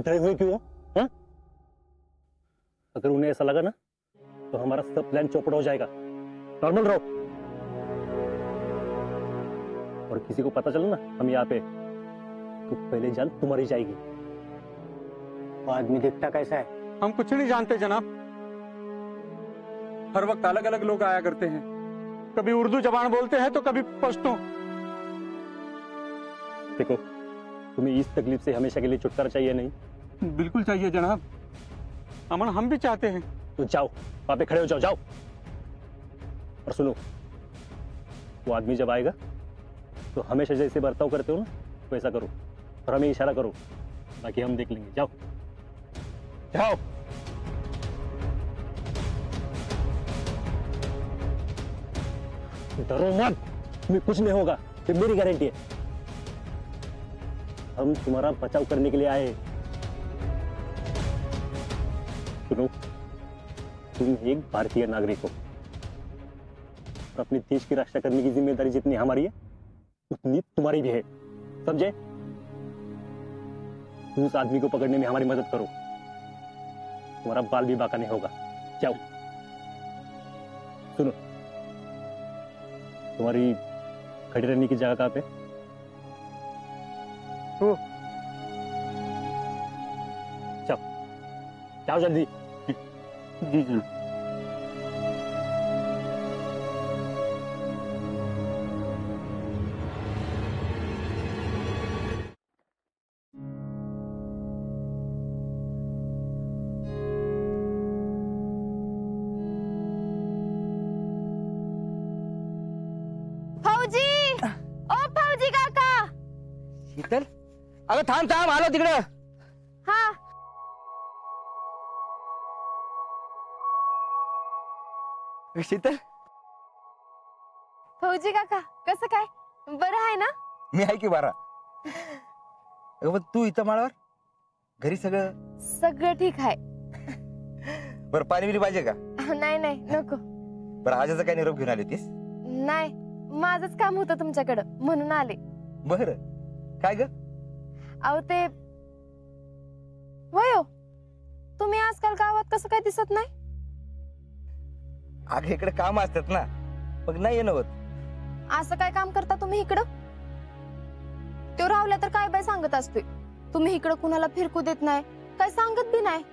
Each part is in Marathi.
डरे हुए क्यों हो? हाँ? अगर उन्हें ऐसा लगा ना तो हमारा सब प्लान चौपट हो जाएगा। नॉर्मल रहो। और किसी को पता चला ना हम यहाँ पे, तो पहले जान तुम्हारी जाएगी। वो आदमी दिखता कैसा है? हम कुछ नहीं जानते जनाब। हर वक्त अलग अलग लोग आया करते हैं, कभी उर्दू जबान बोलते हैं तो कभी पश्तो। देखो, तुम्हें इस तकलीफ से हमेशा के लिए छुटकारा चाहिए नहीं? बिल्कुल चाहिए जनाब, अमन हम भी चाहते हैं। तो जाओ, वहां पे खड़े हो जाओ, जाओ। और सुनो, वो आदमी जब आएगा तो हमेशा जैसे बर्ताव करते हो ना वैसा करो, और हमें इशारा करो, बाकी हम देख लेंगे। जाओ जाओ। डरो मत, तुम्हें कुछ नहीं होगा, ये मेरी गारंटी है। हम तुम्हारा बचाव करने के लिए आए हैं। सुनो, तुम एक भारतीय नागरिक हो और अपने देश की रक्षा करने की जिम्मेदारी जितनी हमारी है उतनी तुम्हारी भी है, समझे? तुम उस आदमी को पकड़ने में हमारी मदद करो, तुम्हारा बाल भी बाका नहीं होगा। जाओ। सुनो, तुम्हारी खड़ी रहने की जगह कहां पे? जाओ जाओ जल्दी। जी जी। फौजी, ओ फौजी काका। शीतल, अगं थांब थांब, आलो तिकडं। हा, शीतल, फौजी काका कसं काय, बरं आहे ना? मी आहे की बारा। अगं पण तू इथं माळावर, घरी सगळं सगळं ठीक आहे। बरं, पाणी बिरी पाहिजे का? नाही नाही नको। बरं, आजाचा काय निरोप घेऊन आली होतीस? नाही, माझंच काम होतं तुमच्याकडं म्हणून आले। बरं, काय ग? अहो ते वयो, तुम्ही आजकाल गावात कसं काय दिसत नाही? अगं इकडे काम असतात ना, मग नाही येणं होत। असं काय काम करता तुम्ही इकडं? तो रावल्या तर काय बाय सांगत असतोय, तुम्ही इकडं कुणाला फिरकू देत नाही, काय सांगत बी नाही।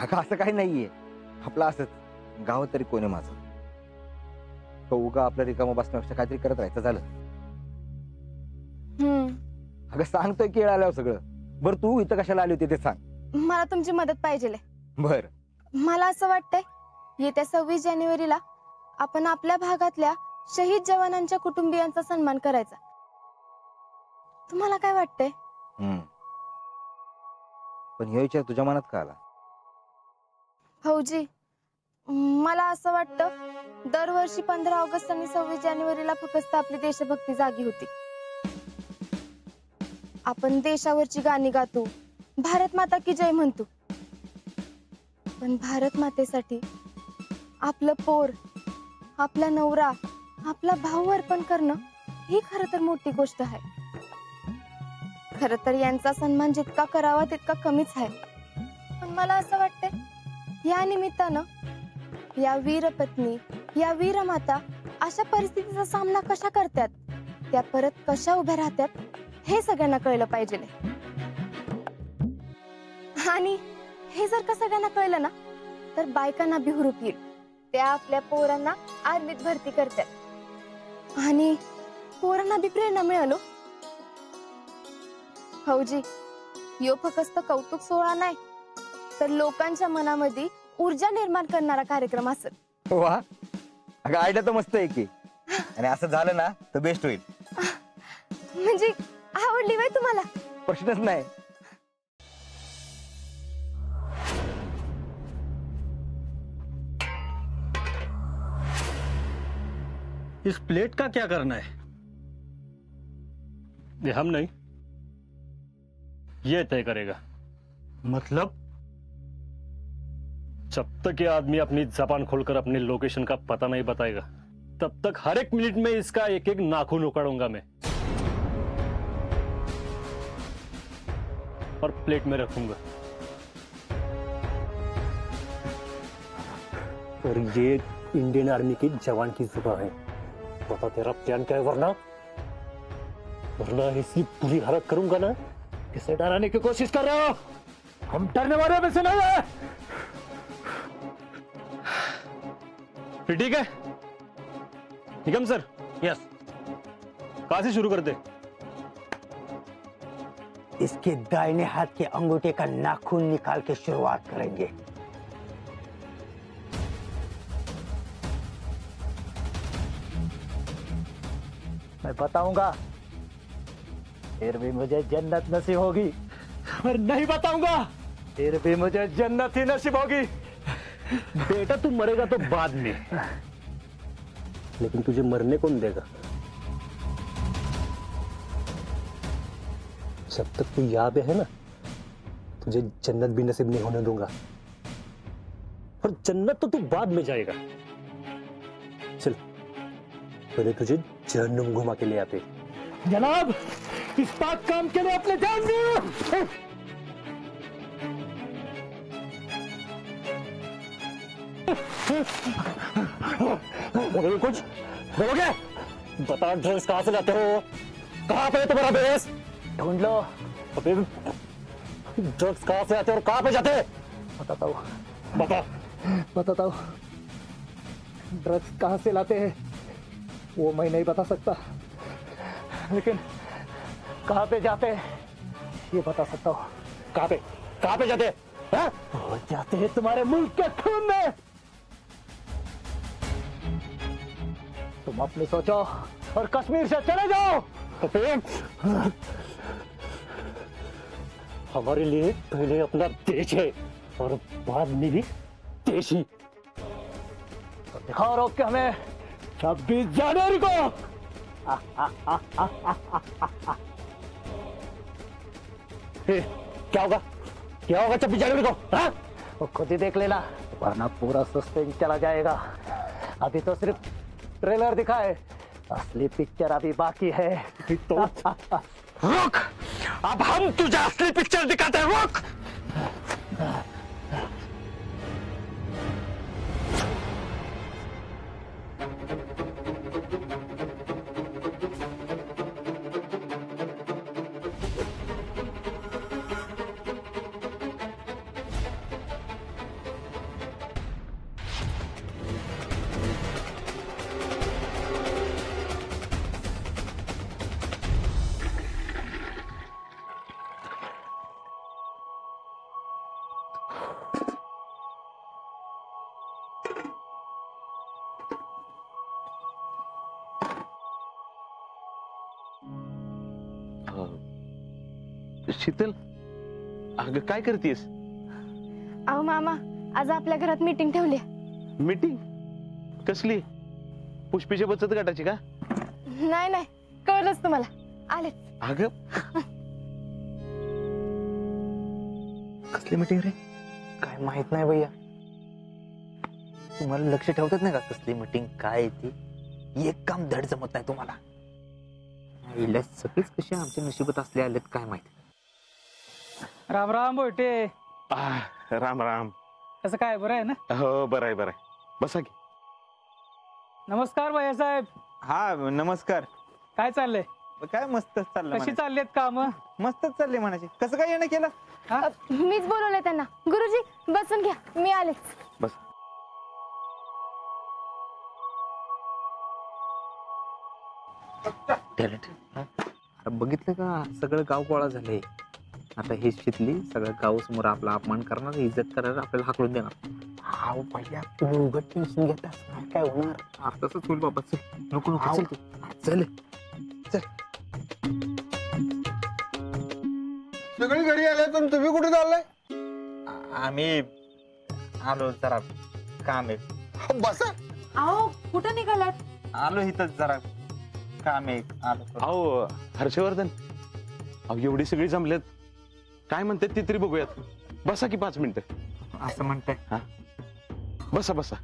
अगं असं काही नाहीये, आपलं असंच, गावात तरी कोणी माझं तो उगा आपल्या रिकामं बसण्यापेक्षा काहीतरी करत राहायचं झालं। अगं सांगतोय की आल्यावर सगळं। बरं, तू इथं कशाला आली होती ते सांग। मला तुमची मदत पाहिजे। बर, मला असं वाटतंय, येत्या 26 जानेवारीला आपण आपल्या भागातल्या शहीद जवानांच्या कुटुंबियांचा सन्मान करायचा। तुम्हाला काय वाटतंय? पण हे विचार तुझ्या मनात का आला? फौजी, मला असं वाटतं दरवर्षी 15 ऑगस्ट आणि 26 जानेवारीला फक्त आपली देशभक्ती जागी होती। आपण देशावरची गाणी गातो, भारत माता की जय म्हणतो, पण भारत मातेसाठी आपलं पोर, आपला नवरा, आपला भाऊ अर्पण करणं ही खरं तर मोठी गोष्ट आहे। खरं तर यांचा सन्मान जितका करावा तितका कमीच आहे, पण मला असं वाटतंय या निमित्तानं या वीर पत्नी, या वीर माता अशा परिस्थितीचा सामना कशा करतात, त्या परत कशा उभ्या राहतात हे सगळ्यांना कळलं पाहिजे। आणि हे जर का सगळ्यांना कळलं ना तर बायकांना बी हुरूप येईल, त्या आपल्या पोरांना आर्मीत भरती करतात आणि पोरांना बी प्रेरणा मिळालो। फौजी, यो फक्त कौतुक सोहळा नाही तर लोकांच्या मनामध्ये ऊर्जा निर्माण करणारा कार्यक्रम असेल। वा, अगं आयडिया तर मस्त आहे की, आणि असं झालं ना तर बेस्ट होईल। म्हणजे आवडली बाई तुम्हाला? प्रश्नच नाही। इस प्लेट का क्या करना है? ये हम नहीं, ये तय करेगा। मतलब जब तक ये आदमी अपनी जबान खोलकर अपने लोकेशन का पता नहीं बताएगा तब तक हर एक मिनट में इसका एक एक नाखून उखाड़ूंगा मैं। और प्लेट में रखूंगा। और ये इंडियन आर्मी के जवान की जुबान है। बता तेरा प्लान क्या है, वरना वरना ऐसी बुरी हालत करूंगा ना, इसे डराने की कोशिश कर रहे हो। हम डरने वाले में से नहीं है। फिर ठीक है निगम सर। यस, कहां से शुरू करते? इसके दाहिने हाथ के अंगूठे का नाखून निकाल के शुरुआत करेंगे। मैं बताऊंगा, फिर भी मुझे जन्नत नसीब होगी। और नहीं बताऊंगा, फिर भी मुझे जन्नत ही नसीब होगी। बेटा तू मरेगा तो बाद में, लेकिन तुझे मरने कौन देगा? जब तक तू यहाँ पे है ना, तुझे जन्नत भी नसीब नहीं होने दूंगा। और जन्नत तो तू बाद में जाएगा। चल पहले तुझे जहन्नुम घुमा के ले आते। जनाब, इस पाक काम के लिए अपने जान दिए। कुछ बोलोगे? बता, ड्रग्स कहां से लाते हो? कहां पे है तुम्हारा बेस? ढूंढ लो। अबे ड्रग्स कहां से आते और कहां पे जाते? बताता हूँ, बता। बताता हूँ। ड्रग्स कहाँ से लाते हैं वो मैं नहीं बता सकता, लेकिन कहाँ पे जाते हैं ये बता सकता हूँ। कहां पे जाते? हाँ? वो जाते हैं तुम्हारे मुल्क के खून में। तुम अपने सोचो और कश्मीर से चले जाओ। हमारे लिए पहले अपना देश है और बाद में भी देश ही। तो दिखाओ रोक के हमें 26 जनवरी को। क्या होगा? क्या होगा 26 जनवरी को? हाँ? वो खुद ही देख लेना, वरना पूरा सस्पेंस चला जाएगा। अभी तो सिर्फ ट्रेलर दिखा है, असली पिक्चर अभी बाकी है। तो रुक, अब हम तुझे असली पिक्चर दिखाते हैं। रुक। शीतल, अगं काय करतेस? अहो मामा, आज आपल्या घरात मीटिंग ठेवली. मीटिंग कसली? पुष्पीच्या बचत गटाची का? नाही नाही, कळलंच तुम्हाला. आले. अगं कसली मीटिंग रे? काय माहित नाही भैया. तुम्हाला लक्ष ठेवतात नाही का कसली मीटिंग काय आहे ती? एक काम धड जमत नाही तुम्हाला. आईला सगळेच कसे आमच्या नशिबात असले आलेत काय माहिती. राम राम बोटे. राम राम. कसं काय, बरं आहे ना? हो बरं आहे, बरं आहे. बसा की. नमस्कार भैया साहेब. हा नमस्कार. काय चाललंय? काय मस्त चाललं. कशी चाललेत काम? मस्तच चालले म्हणायचे. कसं काय येणं केलं? मीच बोलवलंय त्यांना. गुरुजी बसून घ्या, मी आलेच. बस. टॅलेंट बघितलं का? सगळं गाव गोळा झालंय. आता ही शिकली सगळं गाव समोर आपला अपमान करणार, इज्जत करणार, आपल्याला हाकलून देणार. हा भैया, तुम्ही उघड टेन्शन घेतास, काय होणार? तसंच होईल बाबा. चल नको नको, चल चल. सगळी घरी आले पण तुम्ही कुठे चाललाय? आम्ही आलो जरा काम आहे. बसा. अहो कुठं निघालात? आलो इथं जरा काम आहे. आलो. अहो हर्षवर्धन, अहो एवढी सगळी जमलेत, काय म्हणतात ते तरी बघूयात. बसा की 5 मिनिटं. असं म्हणताय? हा बसा बसा.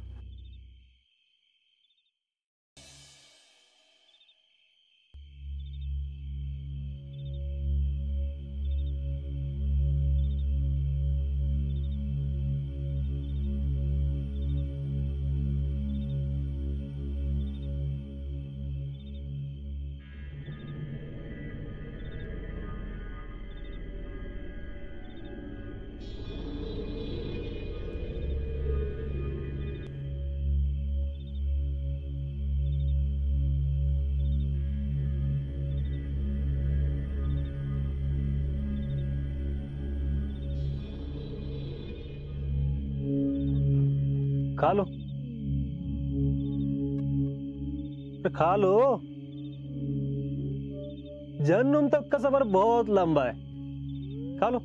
खा लो, खा लो। जन्म तक का सफर बहुत लंबा है, खा लो।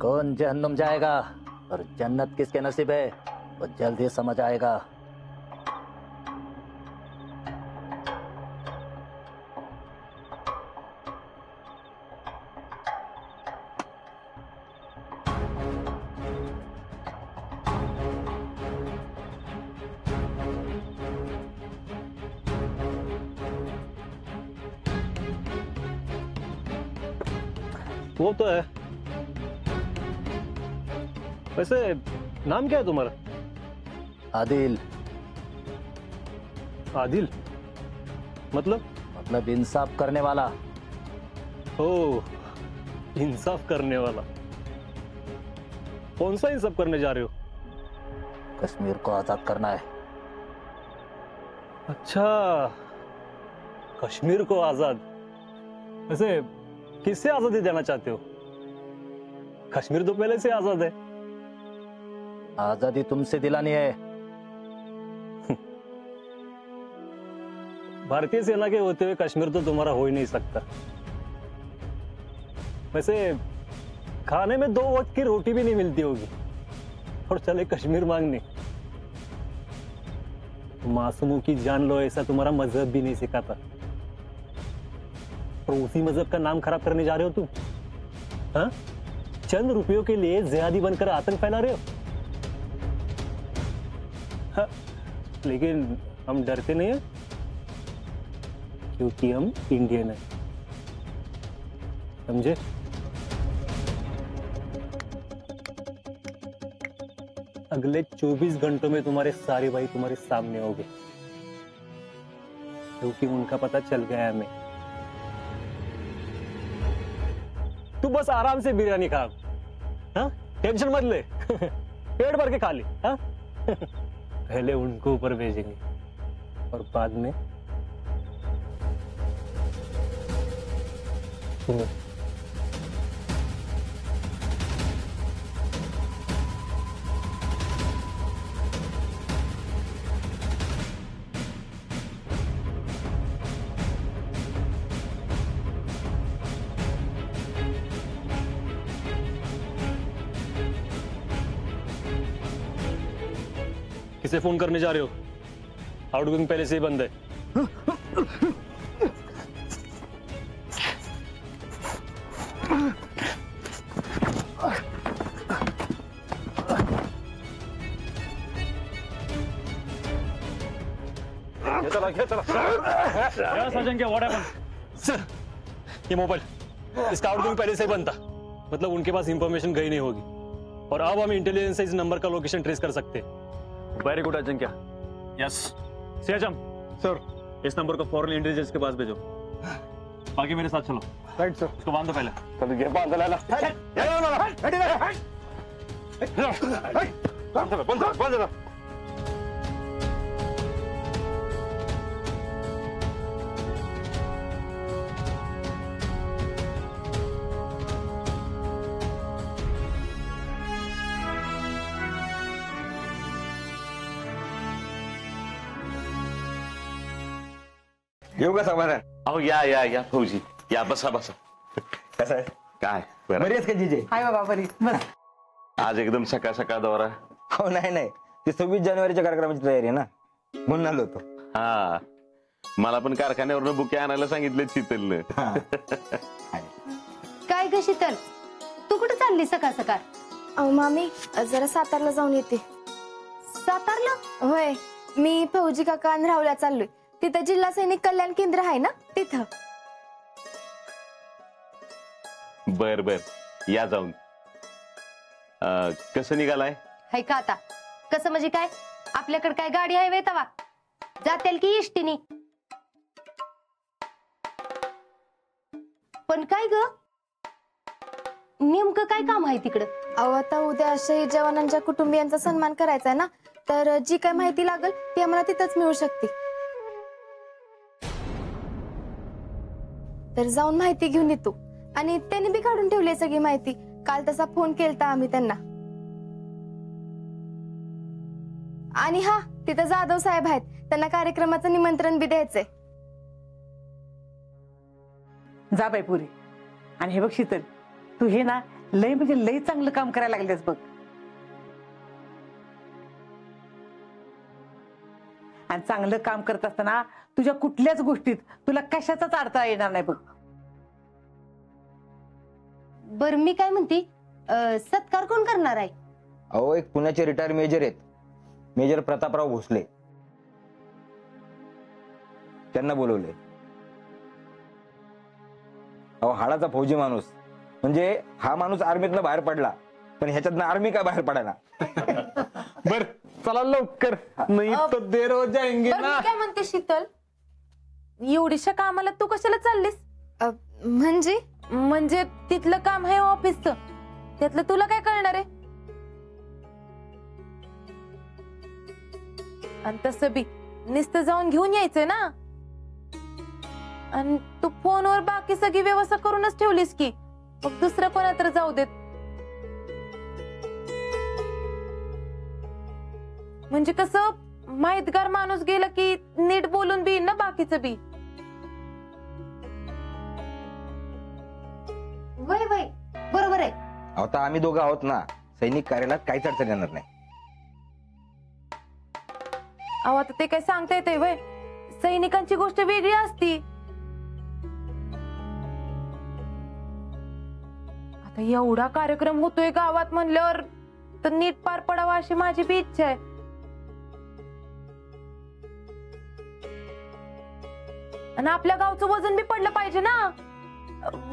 कौन जहन्नुम जाएगा और जन्नत किसके नसीब है वो जल्द ही समझ आएगा। वो तो है। वैसे नाम क्या है तुम्हारा? आदिल। आदिल मतलब इंसाफ करने वाला। ओ, इंसाफ करने वाला। कौन सा इंसाफ करने जा रहे हो? कश्मीर को आजाद करना है। अच्छा, कश्मीर को आजाद। वैसे किससे आजादी देना चाहते हो? कश्मीर तो पहले से आजाद है। आजादी तुमसे दिलानी है। भारतीय सेना के होते हुए कश्मीर तो तुम्हारा हो ही नहीं सकता। वैसे खाने में 2 वक्त की रोटी भी नहीं मिलती होगी और चले कश्मीर मांगने। मासूमों की जान लो ऐसा तुम्हारा मजहब भी नहीं सिखाता, और उसी मजहब का नाम खराब करने जा रहे हो तुम। हाँ? चंद रुपयों के लिए जिहादी बनकर आतंक फैला रहे हो। हाँ, लेकिन हम डरते नहीं हैं क्योंकि हम इंडियन हैं, समझे? अगले 24 घंटों में तुम्हारे सारे भाई तुम्हारे सामने होंगे क्योंकि उनका पता चल गया है हमें। तू बस आराम से बिरयानी खा, हाँ? टेंशन मत ले। पेट भर के खा ले, हाँ? पहले उनको ऊपर भेजेंगे और बाद में तुम्हें। किसे फोन करने जा रहे हो? आउटगोइंग पहले से ही बंद है। सर, ये मोबाइल, इसका आउटगोइंग पहले से ही बंद था, मतलब उनके पास इंफॉर्मेशन गई नहीं होगी, और अब हम इंटेलिजेंस से इस नंबर का लोकेशन ट्रेस कर सकते हैं। वेरी गुड अजिंक्य। यस सियाचम सर, इस नंबर को फॉरेन इंटेलिजेंस के पास भेजो। बाकी मेरे साथ चलो। Right sir. इसको बांध दो पहले। चलो ये बांध लेना। बांध दो। येऊ का सामान आहे? अहो या फौजी या, बसा बसा। कसं आहे? काय बरं? बरी आहेस का जीजे? हाय बाबा बरी बस. आज एकदम सकाळ सकाळ दौरा. हो नाही ते 26 जानेवारीच्या कार्यक्रमाची तयारी आहे ना, म्हणून आलो होतो. हा, मला पण कारखान्यावरनं बुके आणायला सांगितले शीतलनं. काय ग शीतल, तू कुठे चालली सकाळ सकाळ? अहो मामी, जरा सातारला जाऊन येते. सातारला? होय, मी फौजी काका आणि राहुल्या चाललोय. तिथं जिल्हा सैनिक कल्याण केंद्र आहे ना, तिथं. बर बर, या जाऊन. कसं निघालाय? हाय का आता? कसं म्हणजे काय? आपल्याकडे काय गाडी आहे वे तवा? जातेल की इष्टीनी? पण काय ग, नेमकं काय काम आहे तिकडं? अहो आता उद्या शहीद जवानांच्या कुटुंबियांचा सन्मान करायचा आहे ना, तर जी काय माहिती लागेल ती आम्हाला तिथंच मिळू शकते. तर जाऊन माहिती घेऊन येतो. आणि त्यांनी बी काढून ठेवली सगळी माहिती, काल तसा फोन केलता आम्ही त्यांना. आणि हा, तिथं जाधव साहेब आहेत, त्यांना कार्यक्रमाचं निमंत्रण बी द्यायचंय. जा बाई पुरी. आणि हे बघ शीतल, तू हे ना लय म्हणजे लय चांगलं काम करायला लागलेस बघ. आणि चांगलं काम करत असताना तुझ्या कुठल्याच गोष्टीत तुला कशाचाच अडथळा येणार नाही बघ. बर मी काय म्हणते, सत्कार कोण करणार आहे? अहो, एक पुण्याचे रिटायर मेजर आहेत, मेजर प्रतापराव भोसले, त्यांना बोलवले. अहो, हाडाचा फौजी माणूस, म्हणजे हा माणूस आर्मीतनं बाहेर पडला, पण ह्याच्यातनं आर्मी काय बाहेर पडायला. बर चला लवकर, नाही तर देर हो जाएंगे बरं, ना. मी काय म्हणते शीतल, एवढीशा कामाला तू कशाला चाललीस? म्हणजे तिथलं काम आहे ऑफिसचं, त्यातलं तुला काय कळणार आहे? आणि तसं बी नुसतं जाऊन घेऊन यायचंय ना. आणि तू फोनवर बाकी सगळी व्यवस्था करूनच ठेवलीस की, मग दुसरं कोणा तर जाऊ देत. म्हणजे कसं, माहितगार माणूस गेला की नीट बोलून बी ना बाकीचं बी. वय वय बरोबर आहे. आता आम्ही दोघं आहोत ना, सैनिक कार्यालयात काहीच अडचण येणार नाही. अहो, आता ते काय सांगता येते वय, सैनिकांची गोष्ट वेगळी असती. आता एवढा कार्यक्रम होतोय गावात म्हणल्यावर तर नीट पार पडावा अशी माझी बी इच्छा आहे. आणि आपल्या गावचं वजन बी पडलं पाहिजे ना,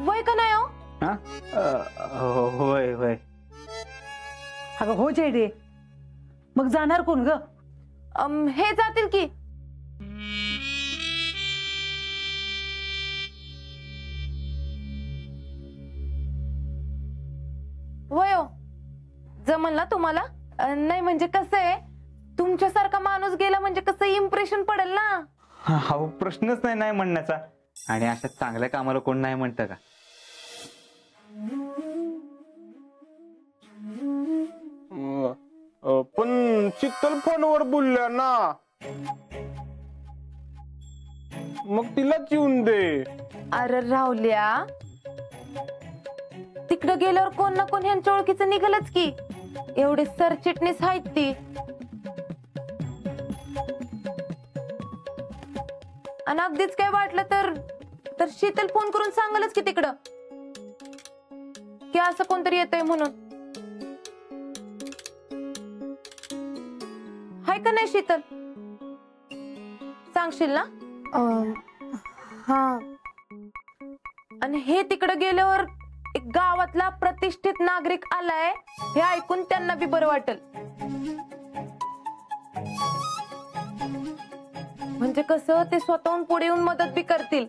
वय का नाही? हो होय होय. अगं हो जयडे, मग जाणार कोण ग? हे जातील की. वयो जमल ना तुम्हाला? नाही म्हणजे कसं आहे, तुमच्यासारखा माणूस गेला म्हणजे कसं इम्प्रेशन पडेल ना. हा प्रश्नच नाही म्हणण्याचा. आणि अशा चांगल्या कामाला कोण नाही म्हणतं का? पण शीतल फोनवर बोलल्या ना, मग तिलाच येऊन दे. अरे राहुल्या, तिकडं गेल्यावर कोण ना कोण ह्यांच्या ओळखीचं निघालच की. एवढे सरचिटणीस आहेत ती. आणि अगदीच काय वाटलं तर शीतल फोन करून सांगालच की तिकडं की असं कोणतरी येतंय म्हणून. हाय का नाही शीतल? सांगशील ना? हा. आणि हे तिकडं गेल्यावर एक गावातला प्रतिष्ठित नागरिक आलाय हे ऐकून त्यांना बी बरं वाटेल. म्हणजे कसं, ते स्वतःहून पुढे येऊन मदत बी करतील.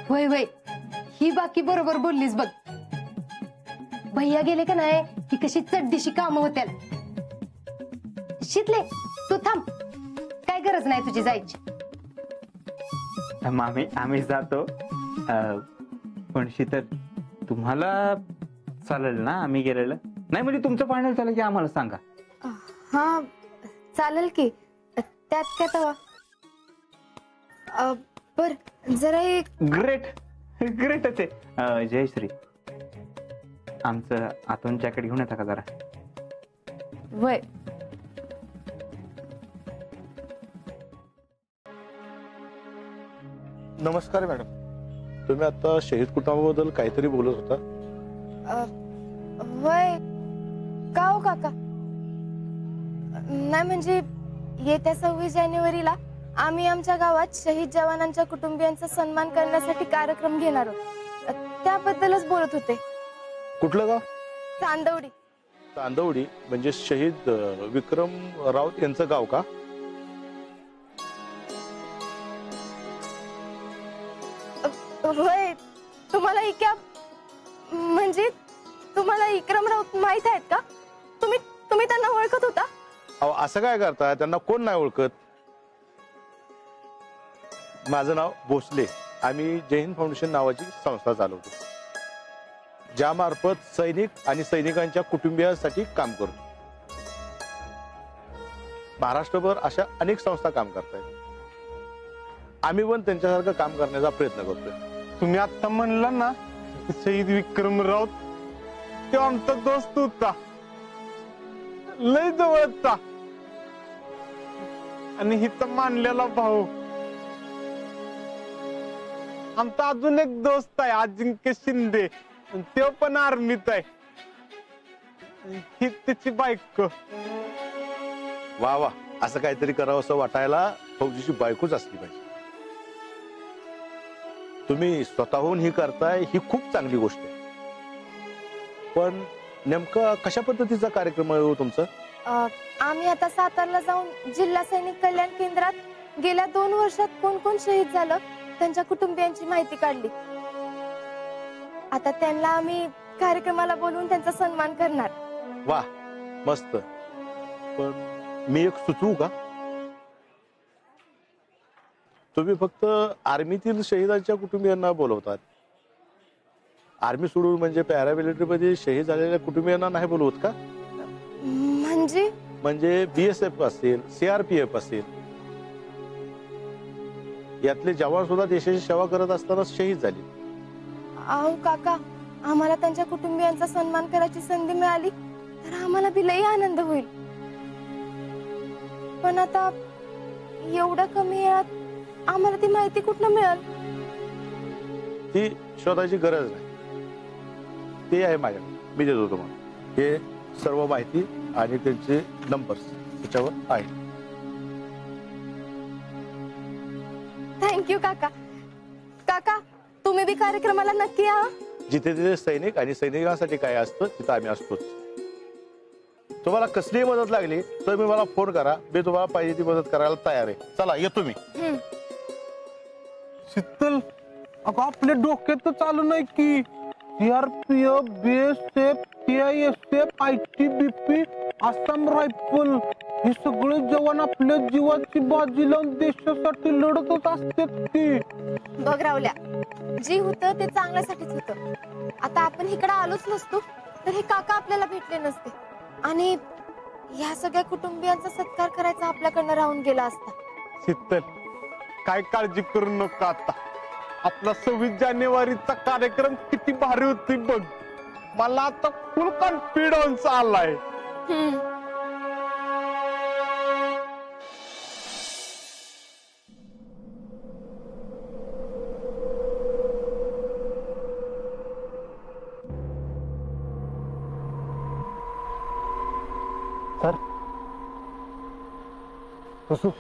वय वय, ही बाकी बरोबर बोललीस बघ. भैया गेले का नाही की कशी चड्डीशी कामं होत्याल. शीतले तू थांब, काय गरज नाही तुझी जायची. मामी आम्ही जातो. पण शीतल, तुम्हाला चालेल ना आम्ही गेलेलं? नाही म्हणजे तुमचं फायनल झालं की आम्हाला सांगा. हा चालेल की, त्यात काय तवा. बर जरा एक ग्रेटच आहे. जयश्री, आमचं आतून जॅकेट घेऊन येता का जरा? वय नमस्कार मॅडम, तुम्ही आता शहीद कुटुंबाबद्दल काहीतरी बोलत होता. वय का हो काका? नाही म्हणजे येत्या 26 जानेवारीला आम्ही आमच्या गावात शहीद जवानांच्या कुटुंबियांचा सन्मान करण्यासाठी कार्यक्रम घेणार आहोत, त्याबद्दलच बोलत होते. कुठलं गाव? चांदवडी. चांदवडी म्हणजे शहीद विक्रम राऊत यांचं गाव का? होय. तुम्हाला म्हणजे तुम्हाला विक्रम राऊत माहित आहेत का? तुम्ही त्यांना ओळखत होता? अहो असं काय करता, त्यांना कोण नाही ओळखत. माझं नाव भोसले, आम्ही जय हिंद फाउंडेशन नावाची संस्था चालवतो, ज्यामार्फत सैनिक आणि सैनिकांच्या कुटुंबियांसाठी काम करतो. महाराष्ट्रभर अशा अनेक संस्था काम करतायत. आम्ही पण त्यांच्यासारखं काम करण्याचा प्रयत्न करतोय. तुम्ही आता म्हणला ना शहीद विक्रम राऊत, ते आमचा दोस्त होता, लय जवळचा, आणि हिचा मानलेला भाऊ. आमचा अजून एक दोस्त आहे अजिंक्य शिंदे, तो पण आर्मीत आहे. ही त्याची बायको. वा वा, असं काहीतरी करावं असं वाटायला फौजीची बायकोच असली पाहिजे. तुम्ही स्वतःहून ही करताय, ही खूप चांगली गोष्ट आहे. पण नेमका कशा पद्धतीचा कार्यक्रम आहे हो तुमचा? आम्ही आता सातारला जाऊन जिल्हा सैनिक कल्याण केंद्रात गेल्या 2 वर्षात कोण कोण शहीद झालं त्यांच्या कुटुंबियांची माहिती काढली. आता त्यांना आम्ही कार्यक्रमाला बोलवून त्यांचा सन्मान करणार. वा, मस्त. पण मी एक सुचवू का? तुम्ही फक्त आर्मीतील शहीदांच्या कुटुंबियांना बोलवतात. आर्मी सोडून म्हणजे पॅरामिलिटरी मध्ये शहीद झालेल्या कुटुंबियांना नाही बोलवत का? म्हणजे BSF असेल, CRPF असेल, यातले जवान सुद्धा देशाची सेवा करत असताना शहीद झाले. अहो काका, आम्हाला त्यांच्या कुटुंबियांचा सन्मान करायची संधी मिळाली तर आम्हाला बी लई आनंद होईल. पण आता एवढं कमी वेळात आम्हाला ती माहिती कुठनं मिळेल? ती शोधायची गरज नाही, ते आहे माझ्याकडे. मी देतो तुम्हाला हे सर्व माहिती आणि त्यांचे नंबर्स त्याच्यावर आहे. थँक्यू काका. काका, तुम्ही बी कार्यक्रमाला नक्की या. जिथे तिथे सैनिक आणि सैनिकांसाठी काय असतं तिथं आम्ही असतोच. तुम्हाला कसलीही मदत लागली तर मी मला फोन करा, मी तुम्हाला पाहिजे ती मदत करायला तयार आहे. चला येतो मी. शीतल, अगं आपल्या डोक्यात तर चालू नाही की CRPF, BSF, CISF, ITBP, Assam rifle हे सगळे जवान आपल्या जीवाची बाजी लावून देशासाठी लढतच असतात की. बघ रावल्या, जे होतं ते चांगल्यासाठीच होतं. आता आपण इकडे आलोच नसतो तर हे काका आपल्याला भेटले नसते आणि ह्या सगळ्या कुटुंबियांचा सत्कार करायचा आपल्याकडनं राहून गेला असता. शीतल, काय काळजी करू नका. आता आपला 26 जानेवारीचा कार्यक्रम किती भारी होती बघ. मला आता फुल कॉन्फिडन्स आलाय. सर, बसू.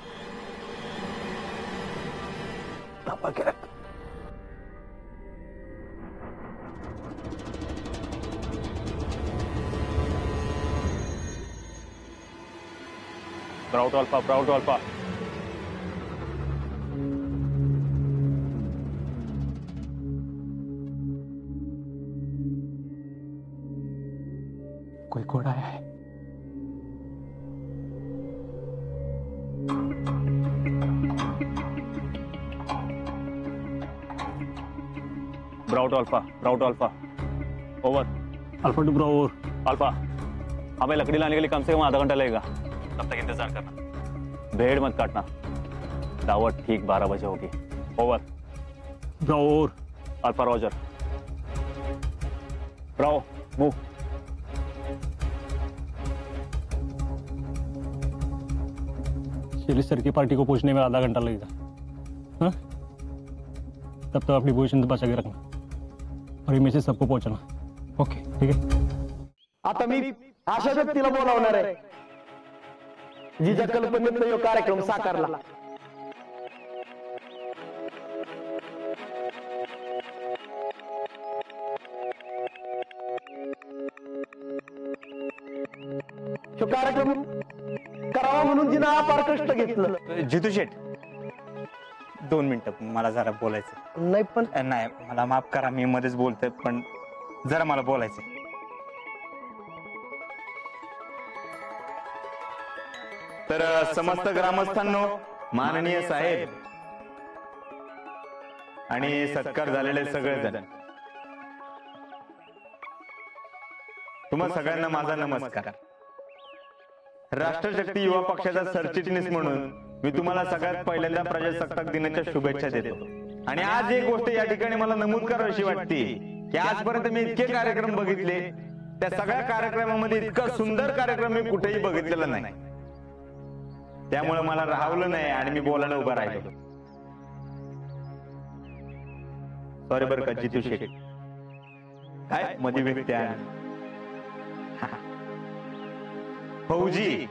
Proud Alpha, Proud Alpha. कोई घोड़ा है? Proud Alpha, Proud Alpha. Over. Alpha to Bravo. Alpha. हमें लकड़ी लाने के लिए कम से कम आधा घंटा लगेगा. तब तक इंतजार करना. भेड़ मत काटना. दावत ठीक 12 बजे होगी. Over. Bravo. Alpha roger. Bravo. Move. Shelly sir की पार्टी को पहुंचने में आधा घंटा लगेगा. हाँ? तब तक अपनी पोजीशन बचा के रखना और इनमें से सबको पहुंचना. ओके, ठीक है. आता मी अशा व्यक्तीला बोलावणार आहे जिच्या कल्पनेत यो कार्यक्रम साकारला. तो कार्यक्रम करावा म्हणून जिना अपार कष्ट घेतलं. जितू शेठ, 2 मिनिटं मला जरा बोलायचं. नाही पण नाही, मला माफ करा, मी मध्येच बोलतोय, पण जरा मला बोलायचं. तर समस्त ग्रामस्थांनो, माननीय साहेब, आणि सत्कार झालेले सगळेजण, तुम्हा सगळ्यांना माझा नमस्कार. राष्ट्रशक्ती युवा पक्षाचा सरचिटणीस म्हणून मी तुम्हाला सगळ्यात पहिल्यांदा प्रजासत्ताक दिनाच्या शुभेच्छा देतो. आणि आज एक गोष्ट या ठिकाणी मला नमूद करावीशी वाटते की आजपर्यंत मी इतके कार्यक्रम बघितले, त्या सगळ्या कार्यक्रमामध्ये इतका सुंदर कार्यक्रम मी कुठेही बघितलेला नाही. त्यामुळे मला राहवलं नाही आणि मी बोलायला उभा राहिलो. सॉरी बरं का जितू शेख, काय मध्ये व्यक्ती आहे. फौजी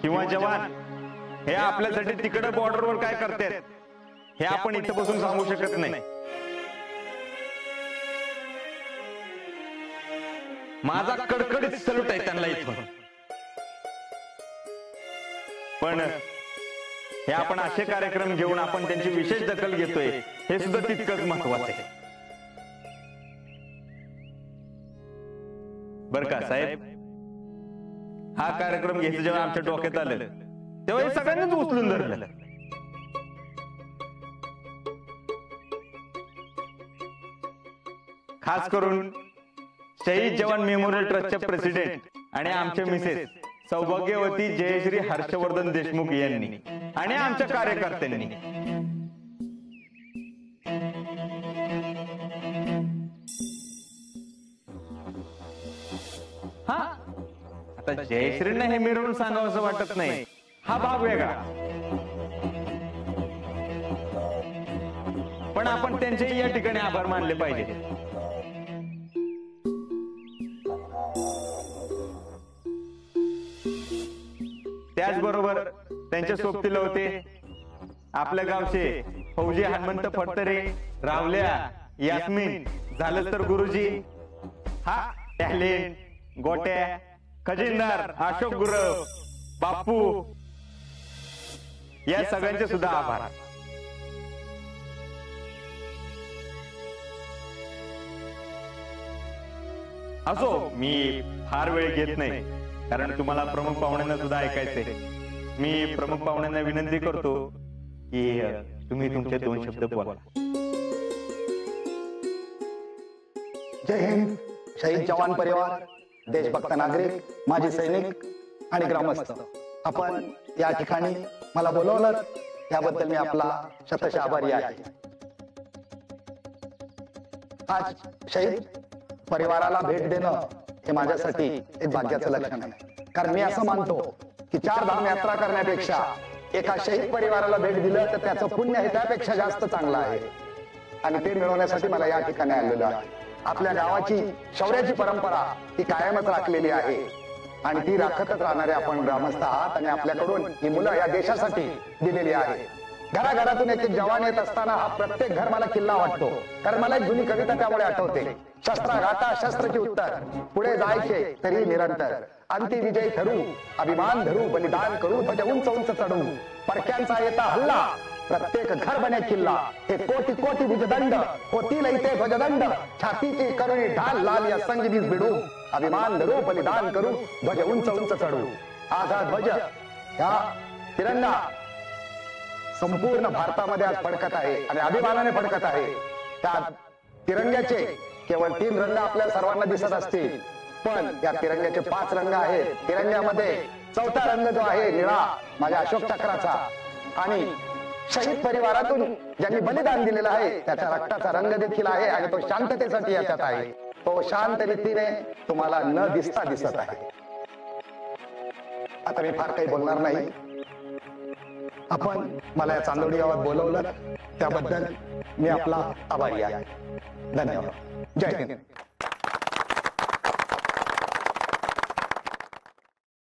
किंवा जवान हे आपल्यासाठी तिकडे बॉर्डरवर काय करतात हे आपण इथं बसून सांगू शकत नाही. माझा कडकडीत सल्यूट आहे त्यांना इथून. पण हे आपण असे कार्यक्रम घेऊन आपण त्यांची विशेष दखल घेतोय हे सुद्धा तितकंच महत्वाचं आहे. बर का साहेब, हा कार्यक्रम घ्यायचं जेव्हा आमच्या डोक्यात आलं तेव्हा हे सगळ्यांनीच उचलून धरलं. खास करून शहीद जवान मेमोरियल ट्रस्टचे प्रेसिडेंट आणि आमचे मिसेस सौभाग्यवती जयश्री हर्षवर्धन देशमुख यांनी आणि आमच्या कार्यकर्त्यांनी. हा आता जयश्रींना हे मिरवून सांगावं असं वाटत नाही, हा भाग वेगळा. पण आपण त्यांचे या ठिकाणी आभार मानले पाहिजे. त्याचबरोबर त्यांच्या सोबतीला होते आपल्या गावचे फौजी हनुमंत फडतरे, रावल्या, यास्मिन, झालं तर गुरुजी, हा टॅलेंट, गोट्या, खजिनदार, अशोक गुरव, बापू, या सगळ्यांचे सुद्धा आभार. असो, मी फार वेळ घेत नाही कारण तुम्हाला प्रमुख पाहुण्यांना सुद्धा ऐकायचंय. मी प्रमुख पाहुण्यांना विनंती करतो की तुम्ही तुमचे 2 शब्द बोला. जय हिंद. शहीद जवान परिवार, देशभक्त नागरिक, माजी सैनिक आणि ग्रामस्थ, आपण या ठिकाणी मला बोलवलं त्याबद्दल मी आपला शतशः आभारी आहे. आज शहीद परिवाराला भेट देणं हे माझ्यासाठी एक भाग्याचं लक्षण आहे. कारण मी असं मानतो की 4 धाम यात्रा करण्यापेक्षा एका शहीद परिवाराला भेट दिलं तर त्याचं पुण्य हे त्यापेक्षा जास्त चांगलं आहे. आणि ते मिळवण्यासाठी मला या ठिकाणी आलेलो आहे. आपल्या गावाची शौर्याची परंपरा ही कायमच राखलेली आहे आणि ती राखतच राहणारे आपण ग्रामस्थ आहात. आणि आपल्याकडून ही मुलं या देशासाठी दिलेली आहे. घराघरातून एक जवान येत असताना हा प्रत्येक घर मला किल्ला वाटतो. कारण मला एक जुनी कविता त्यामुळे आठवते. शस्त्राघाता शस्त्रची उत्तर, पुढे जायचे तरी निरंतर, अंती विजय ठरू, अभिमान धरू, बलिदान करू, ध्वज उंच उंच चढू, परक्यांचा येता हल्ला, प्रत्येक घर बने किल्ला, हे कोटी कोटी भुजदंड, होतील इथे ध्वजदंड, छातीची करुणी ढाल लाल या संगीत भिडू, अभिमान धरू, बलिदान करू, ध्वज उंच उंच चढू. आज हा ध्वज, ह्या तिरंगा संपूर्ण भारतामध्ये आज फडकत आहे आणि अभिमानाने फडकत आहे. त्या तिरंग्याचे केवळ 3 रंग आपल्या सर्वांना दिसत असतील, पण या तिरंग्याचे 5 रंग आहेत. तिरंग्यामध्ये 4था रंग जो आहे निळा, माझ्या अशोक चक्राचा, आणि शहीद परिवारातून ज्यांनी बलिदान दिलेलं आहे त्याच्या रक्ताचा रंग देखील आहे आणि तो शांततेसाठी याच्यात आहे. तो शांत रीतीने तुम्हाला न दिसता दिसत आहे. आता मी फार काही बोलणार नाही. आपण मला या चांदोडी गावात बोलवलं त्याबद्दल मी आपला आभारी आहे. धन्यवाद. जय हिंद.